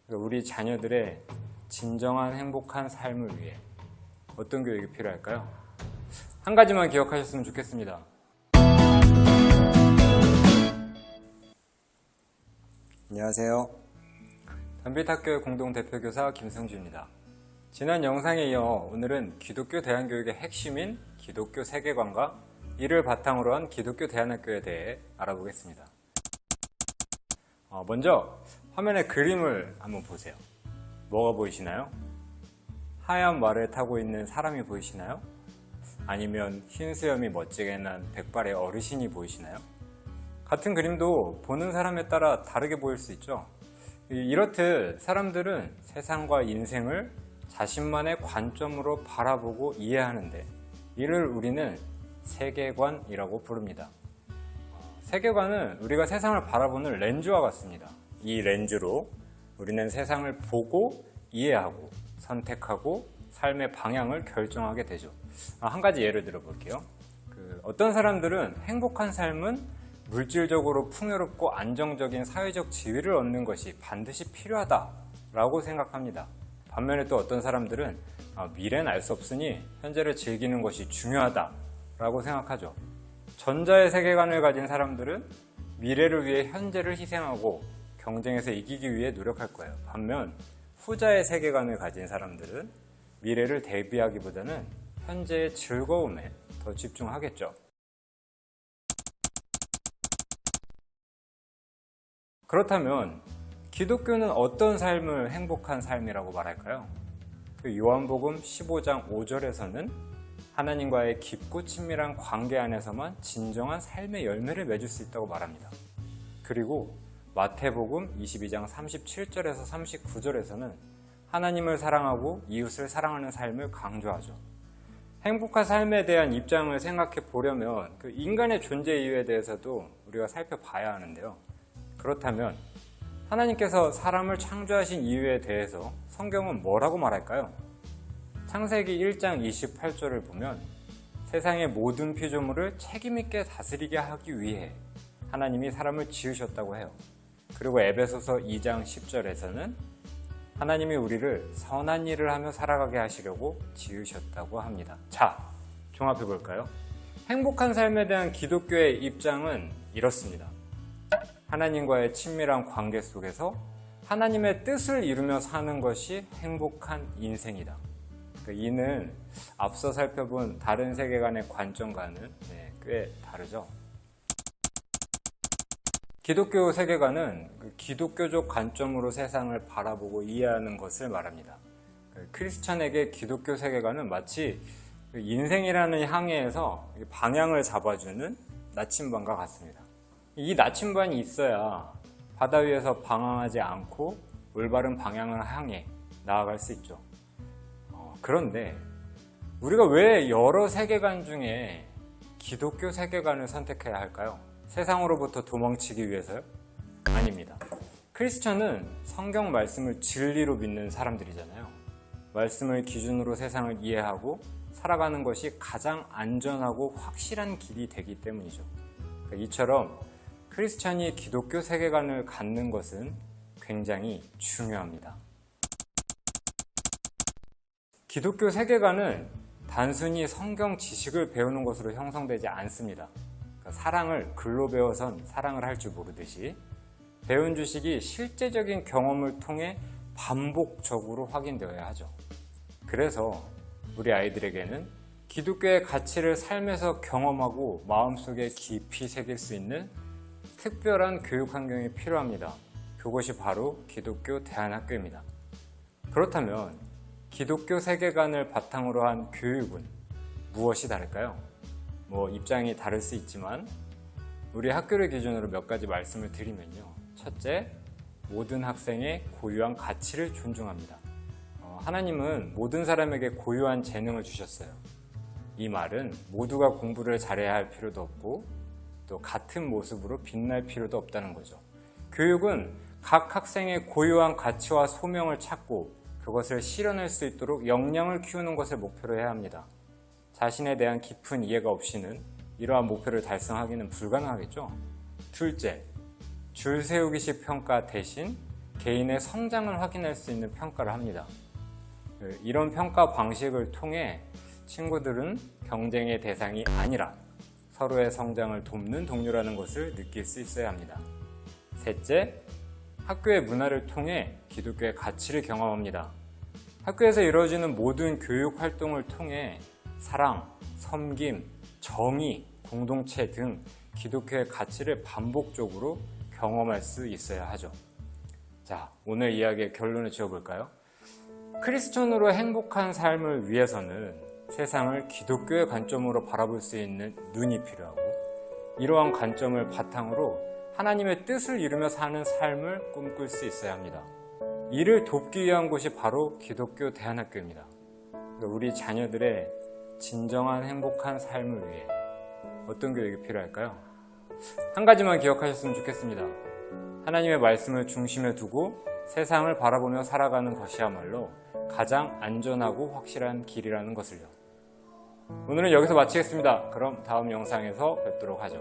우리 자녀들의 진정한 행복한 삶을 위해 어떤 교육이 필요할까요? 한 가지만 기억하셨으면 좋겠습니다. 안녕하세요. 담빛학교의 공동대표교사 김성주입니다. 지난 영상에 이어 오늘은 기독교 대안교육의 핵심인 기독교 세계관과 이를 바탕으로 한 기독교 대안학교에 대해 알아보겠습니다. 먼저 화면에 그림을 한번 보세요. 뭐가 보이시나요? 하얀 말을 타고 있는 사람이 보이시나요? 아니면 흰 수염이 멋지게 난 백발의 어르신이 보이시나요? 같은 그림도 보는 사람에 따라 다르게 보일 수 있죠. 이렇듯 사람들은 세상과 인생을 자신만의 관점으로 바라보고 이해하는데 이를 우리는 세계관이라고 부릅니다. 세계관은 우리가 세상을 바라보는 렌즈와 같습니다. 이 렌즈로 우리는 세상을 보고 이해하고 선택하고 삶의 방향을 결정하게 되죠. 한 가지 예를 들어 볼게요. 어떤 사람들은 행복한 삶은 물질적으로 풍요롭고 안정적인 사회적 지위를 얻는 것이 반드시 필요하다라고 생각합니다. 반면에 또 어떤 사람들은 미래는 알 수 없으니 현재를 즐기는 것이 중요하다라고 생각하죠. 전자의 세계관을 가진 사람들은 미래를 위해 현재를 희생하고 경쟁에서 이기기 위해 노력할 거예요. 반면 후자의 세계관을 가진 사람들은 미래를 대비하기보다는 현재의 즐거움에 더 집중하겠죠. 그렇다면 기독교는 어떤 삶을 행복한 삶이라고 말할까요? 요한복음 15장 5절에서는 하나님과의 깊고 친밀한 관계 안에서만 진정한 삶의 열매를 맺을 수 있다고 말합니다. 그리고 마태복음 22장 37절에서 39절에서는 하나님을 사랑하고 이웃을 사랑하는 삶을 강조하죠. 행복한 삶에 대한 입장을 생각해 보려면 인간의 존재 이유에 대해서도 우리가 살펴봐야 하는데요. 그렇다면 하나님께서 사람을 창조하신 이유에 대해서 성경은 뭐라고 말할까요? 창세기 1장 28절을 보면 세상의 모든 피조물을 책임있게 다스리게 하기 위해 하나님이 사람을 지으셨다고 해요. 그리고 에베소서 2장 10절에서는 하나님이 우리를 선한 일을 하며 살아가게 하시려고 지으셨다고 합니다. 자, 종합해 볼까요? 행복한 삶에 대한 기독교의 입장은 이렇습니다. 하나님과의 친밀한 관계 속에서 하나님의 뜻을 이루며 사는 것이 행복한 인생이다. 이는 앞서 살펴본 다른 세계관의 관점과는 꽤 다르죠. 기독교 세계관은 기독교적 관점으로 세상을 바라보고 이해하는 것을 말합니다. 크리스찬에게 기독교 세계관은 마치 인생이라는 항해에서 방향을 잡아주는 나침반과 같습니다. 이 나침반이 있어야 바다 위에서 방황하지 않고 올바른 방향을 향해 나아갈 수 있죠. 그런데 우리가 왜 여러 세계관 중에 기독교 세계관을 선택해야 할까요? 세상으로부터 도망치기 위해서요? 아닙니다. 크리스천은 성경 말씀을 진리로 믿는 사람들이잖아요. 말씀을 기준으로 세상을 이해하고 살아가는 것이 가장 안전하고 확실한 길이 되기 때문이죠. 이처럼 크리스천이 기독교 세계관을 갖는 것은 굉장히 중요합니다. 기독교 세계관은 단순히 성경 지식을 배우는 것으로 형성되지 않습니다. 사랑을 글로 배워선 사랑을 할 줄 모르듯이 배운 지식이 실제적인 경험을 통해 반복적으로 확인되어야 하죠. 그래서 우리 아이들에게는 기독교의 가치를 삶에서 경험하고 마음속에 깊이 새길 수 있는 특별한 교육 환경이 필요합니다. 그것이 바로 기독교 대안학교입니다. 그렇다면 기독교 세계관을 바탕으로 한 교육은 무엇이 다를까요? 입장이 다를 수 있지만 우리 학교를 기준으로 몇 가지 말씀을 드리면요. 첫째, 모든 학생의 고유한 가치를 존중합니다. 하나님은 모든 사람에게 고유한 재능을 주셨어요. 이 말은 모두가 공부를 잘해야 할 필요도 없고 또 같은 모습으로 빛날 필요도 없다는 거죠. 교육은 각 학생의 고유한 가치와 소명을 찾고 그것을 실현할 수 있도록 역량을 키우는 것을 목표로 해야 합니다. 자신에 대한 깊은 이해가 없이는 이러한 목표를 달성하기는 불가능하겠죠. 둘째, 줄 세우기식 평가 대신 개인의 성장을 확인할 수 있는 평가를 합니다. 이런 평가 방식을 통해 친구들은 경쟁의 대상이 아니라 서로의 성장을 돕는 동료라는 것을 느낄 수 있어야 합니다. 셋째, 학교의 문화를 통해 기독교의 가치를 경험합니다. 학교에서 이루어지는 모든 교육 활동을 통해 사랑, 섬김, 정의, 공동체 등 기독교의 가치를 반복적으로 경험할 수 있어야 하죠. 자, 오늘 이야기의 결론을 지어볼까요? 크리스천으로 행복한 삶을 위해서는 세상을 기독교의 관점으로 바라볼 수 있는 눈이 필요하고, 이러한 관점을 바탕으로 하나님의 뜻을 이루며 사는 삶을 꿈꿀 수 있어야 합니다. 이를 돕기 위한 곳이 바로 기독교 대안학교입니다. 우리 자녀들의 진정한 행복한 삶을 위해 어떤 교육이 필요할까요? 한 가지만 기억하셨으면 좋겠습니다. 하나님의 말씀을 중심에 두고 세상을 바라보며 살아가는 것이야말로 가장 안전하고 확실한 길이라는 것을요. 오늘은 여기서 마치겠습니다. 그럼 다음 영상에서 뵙도록 하죠.